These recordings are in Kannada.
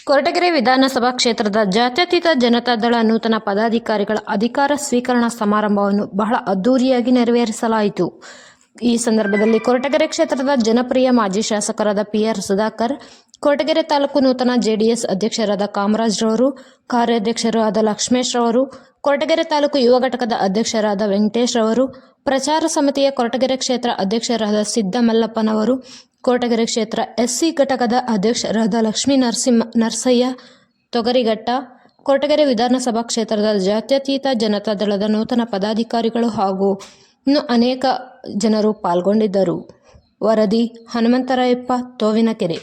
ಕೊರಟಗೆರೆ ವಿಧಾನಸಭಾ ಕ್ಷೇತ್ರದ ಜಾತ್ಯತೀತ ಜನತಾದಳ ನೂತನ ಪದಾಧಿಕಾರಿಗಳ ಅಧಿಕಾರ ಸ್ವೀಕರಣಾ ಸಮಾರಂಭವನ್ನು ಬಹಳ ಅದ್ದೂರಿಯಾಗಿ ನೆರವೇರಿಸಲಾಯಿತು. ಈ ಸಂದರ್ಭದಲ್ಲಿ ಕೊರಟಗೆರೆ ಕ್ಷೇತ್ರದ ಜನಪ್ರಿಯ ಮಾಜಿ ಶಾಸಕರಾದ PR ಸುಧಾಕರ್, ಕೊರಟಗೆರೆ ತಾಲೂಕು ನೂತನ JDS ಅಧ್ಯಕ್ಷರಾದ ಕಾಮರಾಜ್ ರವರು, ಕಾರ್ಯಾಧ್ಯಕ್ಷರಾದ ಲಕ್ಷ್ಮೇಶ್ ರವರು, ಕೊರಟಗೆರೆ ತಾಲೂಕು ಯುವ ಘಟಕದ ಅಧ್ಯಕ್ಷರಾದ ವೆಂಕಟೇಶ್ ರವರು, ಪ್ರಚಾರ ಸಮಿತಿಯ ಕೊರಟಗೆರೆ ಕ್ಷೇತ್ರ ಅಧ್ಯಕ್ಷರಾದ ಸಿದ್ದಮಲ್ಲಪ್ಪನವರು, ಕೊರಟಗೆರೆ ಕ್ಷೇತ್ರ SC ಘಟಕದ ಅಧ್ಯಕ್ಷರಾದ ಲಕ್ಷ್ಮೀ ನರಸಯ್ಯ ತೊಗರಿಘಟ್ಟ, ಕೊರಟಗೆರೆ ವಿಧಾನಸಭಾ ಕ್ಷೇತ್ರದ ಜಾತ್ಯತೀತ ಜನತಾದಳದ ನೂತನ ಪದಾಧಿಕಾರಿಗಳು ಹಾಗೂ ಇನ್ನು ಅನೇಕ ಜನರು ಪಾಲ್ಗೊಂಡಿದ್ದರು. ವರದಿ ಹನುಮಂತರಾಯಪ್ಪ, ತೋವಿನಕೆರೆ.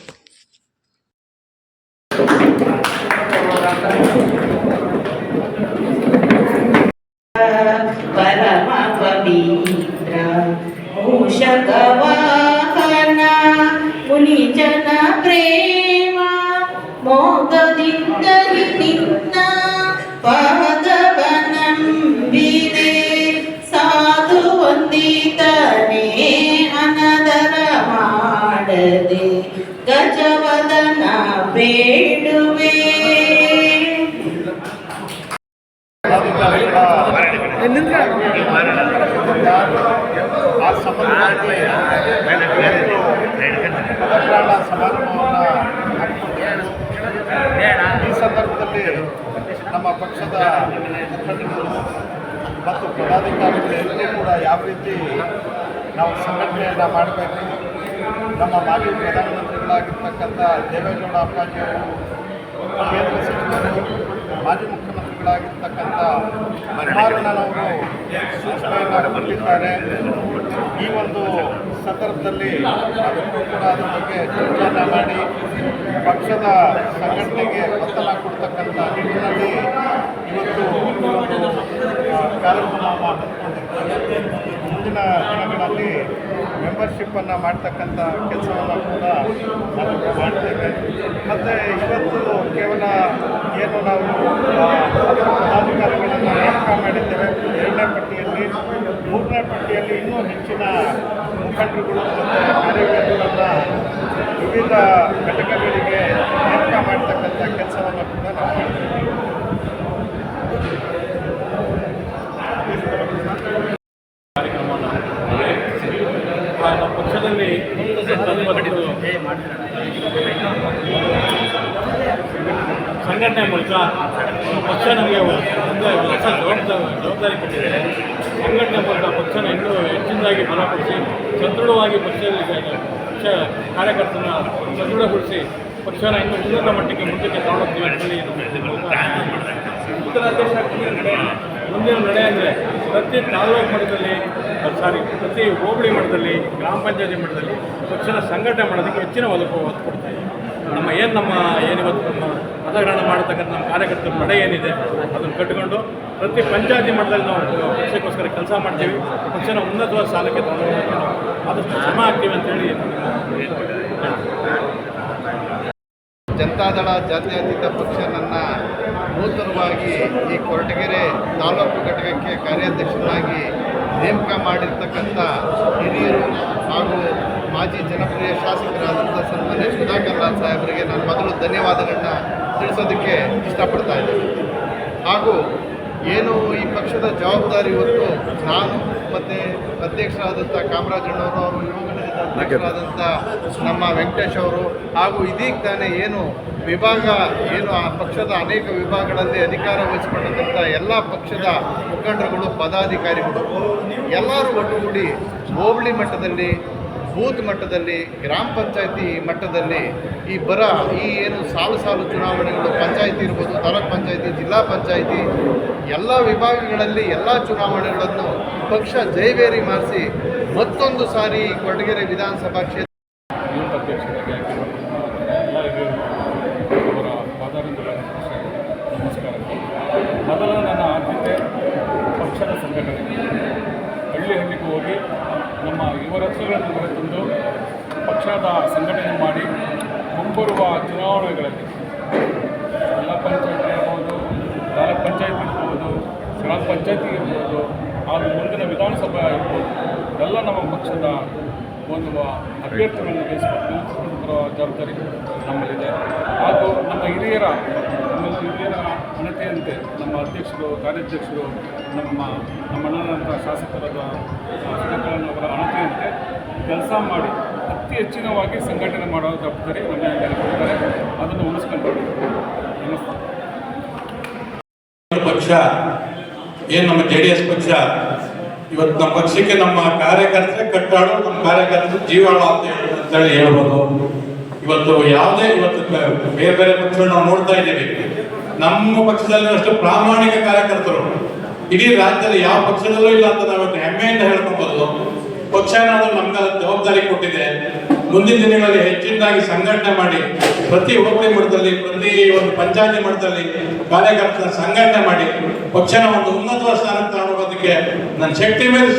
ಪರಮ ಪವಿತ್ರ ಮೂಷಕವಾಹನ ಮುನಿಜನ ಪ್ರೇಮ ಮೋದದಿಂದಲಿ ನಿನ್ನ ಪಾದವನಂಬಿದೆ ಸಾಧು ವಂದಿತನೇ ಅನದರ ಮಾಡದೆ ಗಜವದನ ಬೇಡುವೆ. ಈ ಸಂದರ್ಭದಲ್ಲಿ ನಮ್ಮ ಪಕ್ಷದ ಮುಖಂಡರು ಮತ್ತು ಪದಾಧಿಕಾರಿಗಳು ಕೂಡ ಯಾವ ರೀತಿ ನಾವು ಸಂಘಟನೆಯನ್ನು ಮಾಡಬೇಕು, ನಮ್ಮ ಮಾಜಿ ಪ್ರಧಾನಮಂತ್ರಿಗಳಾಗಿರ್ತಕ್ಕಂಥ ದೇವೇಗೌಡ ಅಪ್ಪಾಜಿಯವರು, ಕೇಂದ್ರ ಸಚಿವರು, ಮಾಜಿ ಮುಖ್ಯಮಂತ್ರಿಗಳಾಗಿರ್ತಕ್ಕಂಥ ಮನೋಹರನವರು ಸೂಚನೆಯನ್ನು ಕೊಟ್ಟಿದ್ದಾರೆ. ಈ ಒಂದು ಸಂದರ್ಭದಲ್ಲಿ ನಾವೆಲ್ಲರೂ ಕೂಡ ಅದರ ಬಗ್ಗೆ ಚರ್ಚೆಯನ್ನು ಮಾಡಿ ಪಕ್ಷದ ಸಂಘಟನೆಗೆ ಒತ್ತಡ ಕೊಡ್ತಕ್ಕಂಥ ನಿಟ್ಟಿನಲ್ಲಿ ಇವತ್ತು ಕಾರ್ಯಕ್ರಮ ಹಮ್ಮಿಕೊಂಡಿದ್ದೇವೆ. ಮುಂದಿನ ದಿನಗಳಲ್ಲಿ ಮೆಂಬರ್ಶಿಪ್ಪನ್ನು ಮಾಡ್ತಕ್ಕಂಥ ಕೆಲಸವನ್ನು ಕೂಡ ನಾವು ಮಾಡ್ತೇವೆ. ಮತ್ತು ಇವತ್ತು ಕೇವಲ ಏನು ನಾವು ಪದಾಧಿಕಾರಿಗಳನ್ನು ನೇಮಕ ಮಾಡಿದ್ದೇವೆ, 2ನೇ ಪಟ್ಟಿಯಲ್ಲಿ, 3ನೇ ಪಟ್ಟಿಯಲ್ಲಿ ಇನ್ನೂ ಹೆಚ್ಚಿನ ಮುಖಂಡರುಗಳು ಮತ್ತು ಕಾರ್ಯಕರ್ತರನ್ನು ವಿವಿಧ ಘಟಕಗಳಿಗೆ ನೇಮಕ ಮಾಡ್ತಕ್ಕಂಥ ಕೆಲಸವನ್ನು ಕೂಡ ನಾವು ಮಾಡ್ತೇವೆ. ನಮ್ಮ ಪಕ್ಷದಲ್ಲಿ ಸಂಘಟನೆ ಮೂಲಕ ಪಕ್ಷ ನಮಗೆ ಹೊಸ ಜವಾಬ್ದಾರಿ ಕೊಟ್ಟಿದೆ. ಸಂಘಟನೆ ಮೂಲಕ ಪಕ್ಷನ ಇನ್ನೂ ಹೆಚ್ಚಿನದಾಗಿ ಬಲಪಡಿಸಿ ಸದೃಢವಾಗಿ ಪಕ್ಷ ಕಾರ್ಯಕರ್ತರನ್ನ ಸದೃಢಗೊಳಿಸಿ ಪಕ್ಷನ ಇನ್ನೂ ಉನ್ನತ ಮಟ್ಟಕ್ಕೆ ಮುಂದಕ್ಕೆ ತಗೊಂಡೋಗ್ತೀವಿ ಅಂತೇಳಿ ನೂತನ ಅಧ್ಯಕ್ಷ ಮುಂದಿನ ನಡೆ ಅಂದರೆ ಪ್ರತಿ ತಾಲೂಕು ಮಟ್ಟದಲ್ಲಿ ಪ್ರತಿ ಹೋಬಳಿ ಮಟ್ಟದಲ್ಲಿ, ಗ್ರಾಮ ಪಂಚಾಯತಿ ಮಟ್ಟದಲ್ಲಿ ಪಕ್ಷನ ಸಂಘಟನೆ ಮಾಡೋದಕ್ಕೆ ಹೆಚ್ಚಿನ ಒತ್ತು ಕೊಡ್ತಾ ಇದ್ದೀವಿ. ನಮ್ಮ ಏನಿವತ್ತು ನಮ್ಮ ಮತಗ್ರಹಣ ಮಾಡತಕ್ಕಂಥ ನಮ್ಮ ಕಾರ್ಯಕರ್ತರ ನಡೆ ಏನಿದೆ ಅದನ್ನು ಕಟ್ಟಿಕೊಂಡು ಪ್ರತಿ ಪಂಚಾಯತಿ ಮಟ್ಟದಲ್ಲಿ ನಾವು ಪಕ್ಷಕ್ಕೋಸ್ಕರ ಕೆಲಸ ಮಾಡ್ತೀವಿ. ಪಕ್ಷನ ಉನ್ನತವಾದ ಸ್ಥಾನಕ್ಕೆ ತಗೊಂಡೋಗೋದಕ್ಕೆ ನಾವು ಆದಷ್ಟು ಶ್ರಮ ಆಗ್ತೀವಿ ಅಂತೇಳಿ ಜನತಾದಳ ಜಾತ್ಯತೀತ ಪಕ್ಷ ನನ್ನ ನೂತನವಾಗಿ ಈ ಕೊರಟಗೆರೆ ತಾಲೂಕು ಘಟಕಕ್ಕೆ ಕಾರ್ಯಾಧ್ಯಕ್ಷರಾಗಿ ನೇಮಕ ಮಾಡಿರ್ತಕ್ಕಂಥ ಹಿರಿಯರು ಹಾಗೂ ಮಾಜಿ ಜನಪ್ರಿಯ ಶಾಸಕರಾದಂಥ ಸನ್ಮಾನ್ಯ ಸುಧಾಕರ್ ರಾವ್ ಸಾಹೇಬರಿಗೆ ನಾನು ಮೊದಲು ಧನ್ಯವಾದಗಳನ್ನ ತಿಳಿಸೋದಕ್ಕೆ ಇಷ್ಟಪಡ್ತಾ ಇದ್ದೇನೆ. ಹಾಗೂ ಏನು ಈ ಪಕ್ಷದ ಜವಾಬ್ದಾರಿ ಹೊತ್ತು ನಾನು ಮತ್ತು ಅಧ್ಯಕ್ಷರಾದಂಥ ಕಾಮರಾಜಣ್ಣವರು, ಅವರು ಯುವ ಘಟಕದ ಅಧ್ಯಕ್ಷರಾದಂಥ ನಮ್ಮ ವೆಂಕಟೇಶ್ ಅವರು, ಹಾಗೂ ಇದೀಗ ತಾನೇ ಏನು ವಿಭಾಗ ಏನು ಆ ಪಕ್ಷದ ಅನೇಕ ವಿಭಾಗಗಳಲ್ಲಿ ಅಧಿಕಾರ ವಹಿಸಿಕೊಂಡಂಥ ಎಲ್ಲ ಪಕ್ಷದ ಮುಖಂಡರುಗಳು, ಪದಾಧಿಕಾರಿಗಳು ಎಲ್ಲರೂ ಒಟ್ಟುಗೂಡಿ ಹೋಬಳಿ ಮಟ್ಟದಲ್ಲಿ, ಬೂತ್ ಮಟ್ಟದಲ್ಲಿ, ಗ್ರಾಮ ಪಂಚಾಯತಿ ಮಟ್ಟದಲ್ಲಿ ಈ ಏನು ಸಾಲು ಚುನಾವಣೆಗಳು, ಪಂಚಾಯತಿ ಇರ್ಬೋದು, ತಾಲೂಕ್ ಪಂಚಾಯತಿ, ಜಿಲ್ಲಾ ಪಂಚಾಯತಿ ಎಲ್ಲ ವಿಭಾಗಗಳಲ್ಲಿ ಎಲ್ಲ ಚುನಾವಣೆಗಳನ್ನು ಪಕ್ಷ ಜಯಬೇರಿ ಮಾಡಿಸಿ ಮತ್ತೊಂದು ಸಾರಿ ಕೊರಟಗೆರೆ ವಿಧಾನಸಭಾ ಕ್ಷೇತ್ರ ಅಧ್ಯಕ್ಷರಾಗಿ ಅವರ ಪಾದಾರಂಭ ನಮಸ್ಕಾರ. ಮೊದಲ ನನ್ನ ಆದ್ಯತೆ ಪಕ್ಷದ ಸಂಘಟನೆ. ಹಳ್ಳಿಗೂ ಹೋಗಿ ನಮ್ಮ ಯುವ ರಕ್ಷಗಳನ್ನು ಹೊರತಂದು ಪಕ್ಷದ ಸಂಘಟನೆ ಮಾಡಿ ಮುಂಬರುವ ಚುನಾವಣೆಗಳಲ್ಲಿ ಜಿಲ್ಲಾ ಪಂಚಾಯತಿ ಇರ್ಬೋದು, ತಾಲೂಕ್ ಪಂಚಾಯತಿ ಇರ್ಬೋದು, ಗ್ರಾಮ ಪಂಚಾಯತಿ ಇರ್ಬೋದು, ಹಾಗೂ ಮುಂದಿನ ವಿಧಾನಸಭೆ ಇರ್ಬೋದು, ಎಲ್ಲ ನಮ್ಮ ಪಕ್ಷದ ಒಂದು ಅಭ್ಯರ್ಥಿಗಳನ್ನು ನಿಲ್ಲಿಸಿಕೊಂಡು ಜವಾಬ್ದಾರಿ ನಮ್ಮಲ್ಲಿದೆ. ಹಾಗೂ ನಮ್ಮ ಹಿರಿಯರ ಅಣತೆಯಂತೆ ನಮ್ಮ ಅಧ್ಯಕ್ಷರು, ಕಾರ್ಯಾಧ್ಯಕ್ಷರು, ನಮ್ಮಣ್ಣನಂಥ ಶಾಸಕರಾದ ಸುಧಾಕರಣ್ಣವರ ಅಣತೆಯಂತೆ ಕೆಲಸ ಮಾಡಿ ಅತಿ ಹೆಚ್ಚಿನವಾಗಿ ಸಂಘಟನೆ ಮಾಡೋ ಜವಾಬ್ದಾರಿ ನಮ್ಮ ಮೇಲೆ ಕೊಡ್ತಾರೆ. ಅದನ್ನು ಉಳಿಸ್ಕೊಂಡ್ರು. ನಮಸ್ತೆ. ಪಕ್ಷ ಏನು ನಮ್ಮ JDS ಪಕ್ಷ ಇವತ್ತು ನಮ್ಮ ಪಕ್ಷಕ್ಕೆ ನಮ್ಮ ಕಾರ್ಯಕರ್ತರೇ ಕಟ್ಟಾಡು, ನಮ್ಮ ಕಾರ್ಯಕರ್ತರು ಜೀವಾಳು ಅಂತೇಳಿ ಹೇಳ್ಬೋದು. ಇವತ್ತು ಯಾವುದೇ ಬೇರೆ ಬೇರೆ ಪಕ್ಷಗಳು ನಾವು ನೋಡ್ತಾ ಇದ್ದೀವಿ. ನಮ್ಮ ಪಕ್ಷದಲ್ಲಿ ಅಷ್ಟು ಪ್ರಾಮಾಣಿಕ ಕಾರ್ಯಕರ್ತರು ಇಡೀ ರಾಜ್ಯದಲ್ಲಿ ಯಾವ ಪಕ್ಷದಲ್ಲೂ ಇಲ್ಲ ಅಂತ ನಾವು ಹೆಮ್ಮೆಯಿಂದ ಹೇಳ್ಕೊಬೋದು. ಪಕ್ಷ ಏನಾದರೂ ನಮ್ಗೆ ಜವಾಬ್ದಾರಿ ಕೊಟ್ಟಿದೆ. ಮುಂದಿನ ದಿನಗಳಲ್ಲಿ ಹೆಚ್ಚಿನದಾಗಿ ಸಂಘಟನೆ ಮಾಡಿ ಪ್ರತಿ ಹೋಬಳಿ ಮಟ್ಟದಲ್ಲಿ, ಪ್ರತಿ ಒಂದು ಪಂಚಾಯತಿ ಮಟ್ಟದಲ್ಲಿ ಕಾರ್ಯಕರ್ತರ ಸಂಘಟನೆ ಮಾಡಿ ಪಕ್ಷನ ಒಂದು ಉನ್ನತ ಸ್ಥಾನಕ್ಕೆ ತಗೊಂಡೋಗೋದಕ್ಕೆ ನನ್ನ ಶಕ್ತಿ ಮೇಲೆ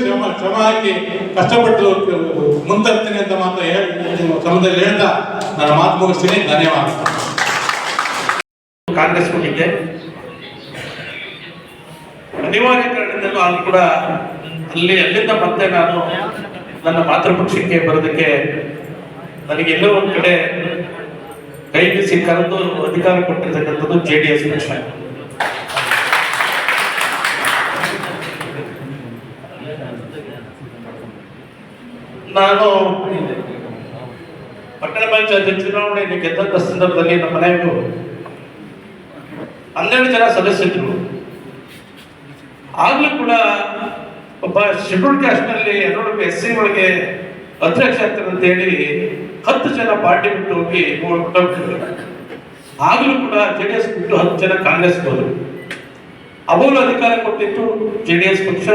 ಶ್ರಮ ಹಾಕಿ ಕಷ್ಟಪಟ್ಟು ಮುಂತರ್ತೀನಿ ಅಂತ ಮಾತ್ರ ಸಮಯದಲ್ಲಿ ಹೇಳ್ತಾ ನಾನು ಮಾತು ಮುಗಿಸ್ತೀನಿ. ಧನ್ಯವಾದ. ಕಾಂಗ್ರೆಸ್ ಕೊಟ್ಟಿದ್ದೆ, ಅನಿವಾರ್ಯ ಕಾರಣದಿಂದಲೂ ಅಲ್ಲಿ ಕೂಡ ಅಲ್ಲಿಂದ ಮತ್ತೆ ನಾನು ನನ್ನ ಮಾತೃಪಕ್ಷಕ್ಕೆ ಬರೋದಕ್ಕೆ ನನಗೆಲ್ಲೋ ಒಂದು ಕಡೆ ಕೈ ಬೀಸಿ ಕರೆದು ಅಧಿಕಾರ ಕೊಟ್ಟಿರ್ತಕ್ಕಂಥದ್ದು JDS ಪಕ್ಷ. ನಾನು ಪಟ್ಟಣ ಪಂಚಾಯತ್ ಚುನಾವಣೆಯಲ್ಲಿ ಗೆದ್ದಂತ ಸಂದರ್ಭದಲ್ಲಿ ನಮ್ಮ ಮನೆಯವರು 12 ಜನ ಸದಸ್ಯರು. ಆಗ್ಲೂ ಕೂಡ ಒಬ್ಬ ಶೆಡ್ಯೂಲ್ ಕ್ಯಾಸ್ಟ್ನಲ್ಲಿ 2 SC ಒಳಗೆ ಅಧ್ಯಕ್ಷ ಆಗ್ತಾರೆ ಅಂತ ಹೇಳಿ 10 ಜನ ಪಾರ್ಟಿ ಬಿಟ್ಟು ಹೋಗಿ ಹೊರಟೋಗ್ತಿದ್ರು. ಆಗ್ಲೂ ಕೂಡ JDS ಬಿಟ್ಟು 10 ಜನ ಕಾಂಗ್ರೆಸ್ ಹೋದ್ರು. ಅವರು ಅಧಿಕಾರ ಕೊಟ್ಟಿದ್ದು JDS ಪಕ್ಷ.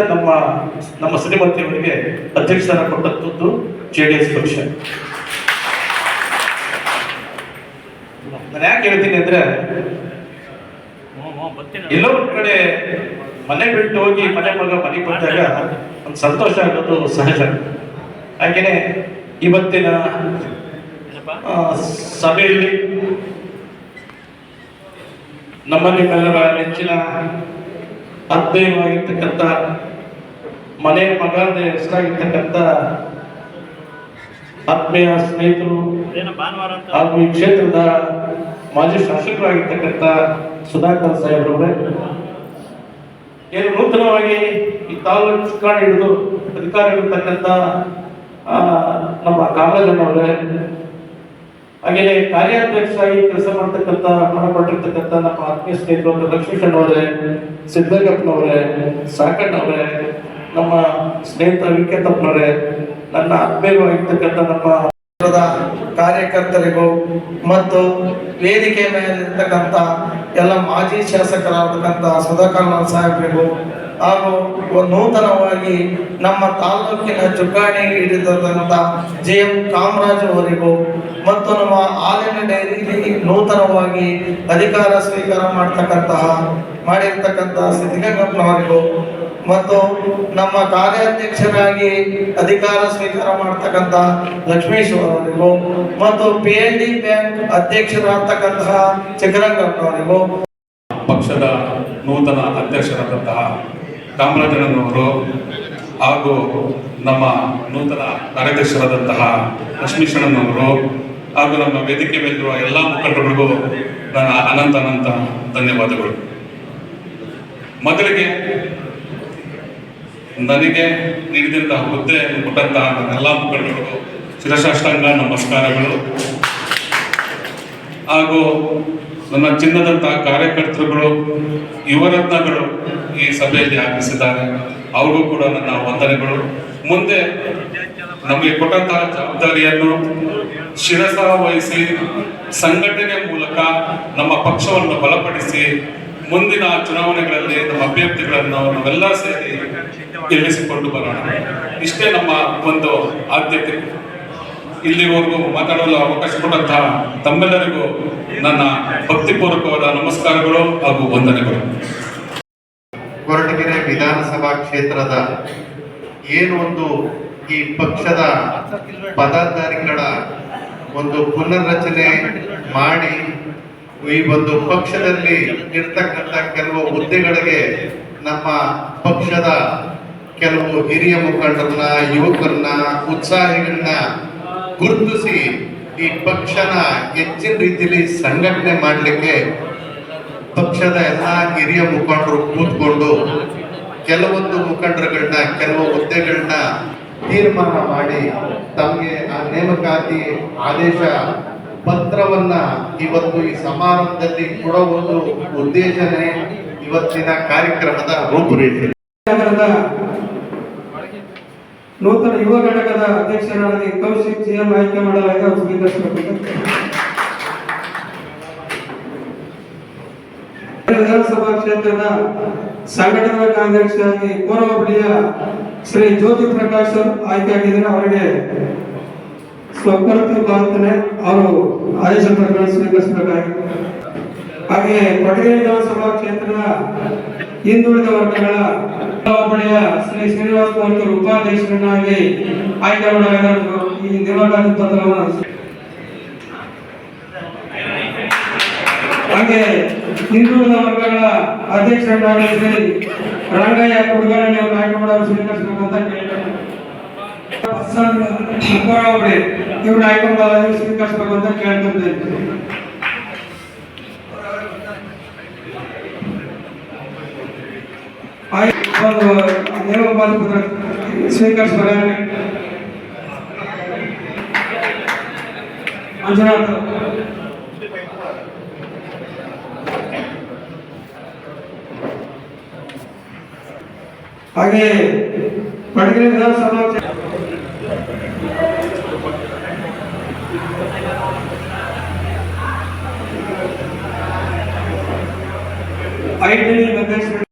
ನಮ್ಮ ಶ್ರೀಮತಿ ಅವರಿಗೆ ಅಧ್ಯಕ್ಷರ ಕೊಟ್ಟದ್ದು JDS ಪಕ್ಷ. ನಾನು ಯಾಕೆ ಹೇಳ್ತೀನಿ ಅಂದ್ರೆ, ಎಲ್ಲೋ ಒಂದ್ ಕಡೆ ಮನೆ ಬಿಟ್ಟು ಹೋಗಿ ಮನೆ ಮನೆಗೆ ಬಂದಾಗ ಒಂದು ಸಂತೋಷ ಆಗೋದು ಸಹಜ. ಹಾಗೇನೆ ಇವತ್ತಿನ ಸಭೆಯಲ್ಲಿ ನಮ್ಮನ್ನೆಲ್ಲರ ನೆಚ್ಚಿನ ಆತ್ಮೀಯವಾಗಿರ್ತಕ್ಕಂಥ ಮನೆ ಮಗನ ಹೆಸರಾಗಿರ್ತಕ್ಕಂಥ ಆತ್ಮೀಯ ಸ್ನೇಹಿತರು ಹಾಗೂ ಈ ಕ್ಷೇತ್ರದ ಮಾಜಿ ಶಾಸಕರಾಗಿರ್ತಕ್ಕಂಥ ಸುಧಾಕರ್ ಸಾಹೇಬ್ರವರೇ, ಏನು ನೂತನವಾಗಿ ಈ ತಾಲೂಕು ಚುಕ್ಕಾಣಿ ಹಿಡಿದು ಅಧಿಕಾರ ಇರತಕ್ಕಂಥ ನಮ್ಮ ಕಾಮರಾಜನವರೇ, ಹಾಗೆಯೇ ಕಾರ್ಯಾಧ್ಯಕ್ಷರಾಗಿ ಕೆಲಸ ಮಾಡ್ತಕ್ಕಂಥ ಮಾಡಪಟ್ಟಿರ್ತಕ್ಕಂಥ ನಮ್ಮ ಆತ್ಮೀಯ ಸ್ನೇಹಿತರು ಲಕ್ಷ್ಮೀಶಣ್ಣವರೇ, ಸಿದ್ದಗಪ್ಪನವರೇ, ಸಾಕಣ್ಣವರೇ, ನಮ್ಮ ಸ್ನೇಹಿತ ವಿಕೆತಪ್ಪನವರೇ, ನನ್ನ ಆತ್ಮೀಯವಾಗಿರ್ತಕ್ಕಂಥ ನಮ್ಮ ಕಾರ್ಯಕರ್ತರಿಗೂ ಮತ್ತು ವೇದಿಕೆ ಮೇಲಿರ್ತಕ್ಕಂಥ ಎಲ್ಲ ಮಾಜಿ ಶಾಸಕರಾಗತಕ್ಕಂಥ ಸುಧಾಕರ್ ಸಾಹೇಬರಿಗೂ ಹಾಗೂ ನೂತನವಾಗಿ ನಮ್ಮ ತಾಲೂಕಿನ ಚುಕ್ಕಾಣಿ ಹಿಡಿದಂಥ JM ಕಾಮರಾಜ್ ಅವರಿಗೂ ಮತ್ತು ನಮ್ಮ ಹಾಲಿನ ಡೈರಿಯಲ್ಲಿ ನೂತನವಾಗಿ ಅಧಿಕಾರ ಸ್ವೀಕಾರ ಮಾಡಿರ್ತಕ್ಕಂಥ ಸಿದ್ದಗಂಗಪ್ಪನವರಿಗೂ ಮತ್ತು ನಮ್ಮ ಕಾರ್ಯಾಧ್ಯಕ್ಷರಾಗಿ ಅಧಿಕಾರ ಸ್ವೀಕಾರ ಮಾಡ್ತಕ್ಕಂಥ ಲಕ್ಷ್ಮೀಶ್ ಅವರಿಗೂ ಮತ್ತು PND ಬ್ಯಾಂಕ್ ಅಧ್ಯಕ್ಷರಾಗ್ತಕ್ಕಂತಹ ಚಿಕ್ಕರಂಗಪ್ಪನವರಿಗೂ, ಪಕ್ಷದ ನೂತನ ಅಧ್ಯಕ್ಷರಾದಂತಹ ಕಾಮರಾಜನವರು ಹಾಗೂ ನಮ್ಮ ನೂತನ ಕಾರ್ಯಾಧ್ಯಕ್ಷರಾದಂತಹ ಲಕ್ಷ್ಮೀಶಣ್ಣನವರು ಹಾಗೂ ನಮ್ಮ ವೇದಿಕೆ ಮೇಲಿರುವ ಎಲ್ಲ ಮುಖಂಡರಿಗೂ ನನ್ನ ಅನಂತ ಧನ್ಯವಾದಗಳು. ಮೊದಲಿಗೆ ನನಗೆ ನೀಡಿದಂತಹ ಹುದ್ದೆಯನ್ನು ಕೊಟ್ಟಂತಹ ನನ್ನೆಲ್ಲ ಮುಖಂಡರಿಗೂ ಶಿರಸಾಷ್ಟಾಂಗ ನಮಸ್ಕಾರಗಳು. ಹಾಗೂ ನನ್ನ ಚಿನ್ನದಂತಹ ಕಾರ್ಯಕರ್ತರುಗಳು, ಯುವರತ್ನಗಳು ಈ ಸಭೆಯಲ್ಲಿ ಆಗಮಿಸಿದ್ದಾರೆ, ಅವ್ರಿಗೂ ಕೂಡ ನನ್ನ ವಂದನೆಗಳು. ಮುಂದೆ ನಮಗೆ ಕೊಟ್ಟಂತಹ ಜವಾಬ್ದಾರಿಯನ್ನು ಶಿರಸ ವಹಿಸಿ ಸಂಘಟನೆ ಮೂಲಕ ನಮ್ಮ ಪಕ್ಷವನ್ನು ಬಲಪಡಿಸಿ ಮುಂದಿನ ಚುನಾವಣೆಗಳಲ್ಲಿ ನಮ್ಮ ಅಭ್ಯರ್ಥಿಗಳನ್ನು ನಾವೆಲ್ಲ ಸೇರಿ ಗೆಲ್ಲಿಸಿಕೊಂಡು ಬರೋಣ. ಇಷ್ಟೇ ನಮ್ಮ ಒಂದು ಆದ್ಯತೆ. ಇಲ್ಲಿವರೆಗೂ ಮಾತಾಡಲು ಅವಕಾಶ ಕೊಟ್ಟಂತಹ ತಮ್ಮೆಲ್ಲರಿಗೂ ನನ್ನ ಭಕ್ತಿಪೂರ್ವಕವಾದ ನಮಸ್ಕಾರಗಳು ಹಾಗೂ ವಂದನೆಗಳು. ಕೊರಟಗೆರೆ ವಿಧಾನಸಭಾ ಕ್ಷೇತ್ರದ ಏನು ಒಂದು ಈ ಪಕ್ಷದ ಪದಾಧಿಕಾರಿಗಳ ಒಂದು ಪುನರ್ರಚನೆ ಮಾಡಿ ಈ ಒಂದು ಪಕ್ಷದಲ್ಲಿ ಇರ್ತಕ್ಕಂಥ ಕೆಲವು ಹುದ್ದೆಗಳಿಗೆ ನಮ್ಮ ಪಕ್ಷದ ಕೆಲವು ಹಿರಿಯ ಮುಖಂಡರನ್ನ, ಯುವಕರನ್ನ, ಉತ್ಸಾಹಿಗಳನ್ನ ಗುರುತಿಸಿ ಈ ಪಕ್ಷನ ಹೆಚ್ಚಿನ ರೀತಿಯಲ್ಲಿ ಸಂಘಟನೆ ಮಾಡಲಿಕ್ಕೆ ಪಕ್ಷದ ಎಲ್ಲ ಹಿರಿಯ ಮುಖಂಡರು ಕೂತ್ಕೊಂಡು ಕೆಲವೊಂದು ಮುಖಂಡರುಗಳನ್ನ ಕೆಲವು ಹುದ್ದೆಗಳನ್ನ ತೀರ್ಮಾನ ಮಾಡಿ ತಮಗೆ ಆ ನೇಮಕಾತಿ ಆದೇಶ ಪತ್ರವನ್ನ ಇವತ್ತು ಈ ಸಮಾರಂಭದಲ್ಲಿ ಕೊಡೋ ಒಂದು ಉದ್ದೇಶನೇ ಇವತ್ತಿನ ಕಾರ್ಯಕ್ರಮದ ರೂಪುರೇಷೆ. ನಗರದ ನೂತನ ಯುವ ಘಟಕದ ಅಧ್ಯಕ್ಷರಾಗಿ ಕೌಶಿಕ್ ಜಿಎಂ ಆಯ್ಕೆ ಮಾಡಲಾಗಿದೆ. ಅವರು ಸ್ವೀಕರಿಸಬೇಕು. ವಿಧಾನಸಭಾ ಕ್ಷೇತ್ರದ ಸಂಘಟನಾ ಕಾರ್ಯದರ್ಶಿಯಾಗಿ ಕೋರವಬಳಿಯ ಶ್ರೀ ಜ್ಯೋತಿ ಪ್ರಕಾಶ್ ಅವರು ಆಯ್ಕೆಯಾಗಿದ್ದಾರೆ. ಅವರಿಗೆ ಸ್ವಕೃತಿ ಪ್ರಾರ್ಥನೆ ಅವರು ಆದೇಶ ಪತ್ರಗಳನ್ನು ಸ್ವೀಕರಿಸಬೇಕಾಗಿದೆ. ಹಾಗೆ ಕೊಡಗೇರಿ ವಿಧಾನಸಭಾ ಕ್ಷೇತ್ರದ ಹಿಂದುಳಿದ ವರ್ಗಗಳ ಹೋಬಳಿಯ ಶ್ರೀ ಶ್ರೀನಿವಾಸ ಮೂರ್ತಿ ಉಪಾಧ್ಯಕ್ಷರನ್ನಾಗಿ ಆಯ್ಕೆ ಮಾಡಲಾಗಿದ್ದು ಈ ನೇಮಕಾತಿ ಪತ್ರವನ್ನು ಹಾಗೆ ಹಿಂದುಳಿದ ವರ್ಗಗಳ ಅಧ್ಯಕ್ಷರನ್ನಾಗಿ ಶ್ರೀ ರಂಗಯ್ಯ ಕುಡುಗರನ್ನು ಆಯ್ಕೆ ಮಾಡಲು ಸ್ವೀಕರಿಸಬೇಕಂತ ಕೇಳ್ತಾರೆ. ಇವ್ರನ್ನ ಆಯ್ಕೆ ಮಾಡಲು ಸ್ವೀಕರಿಸಬೇಕಂತ ಕೇಳ್ಕೊಂತ ನೇಮಕಾತಿ ಪತ್ರ ಸ್ವೀಕರಿಸಬೇಕು. ಮಂಜುನಾಥ್ ಹಾಗೆ ಕೊಡಗೇರಿ ವಿಧಾನಸಭಾ ಐಟಿ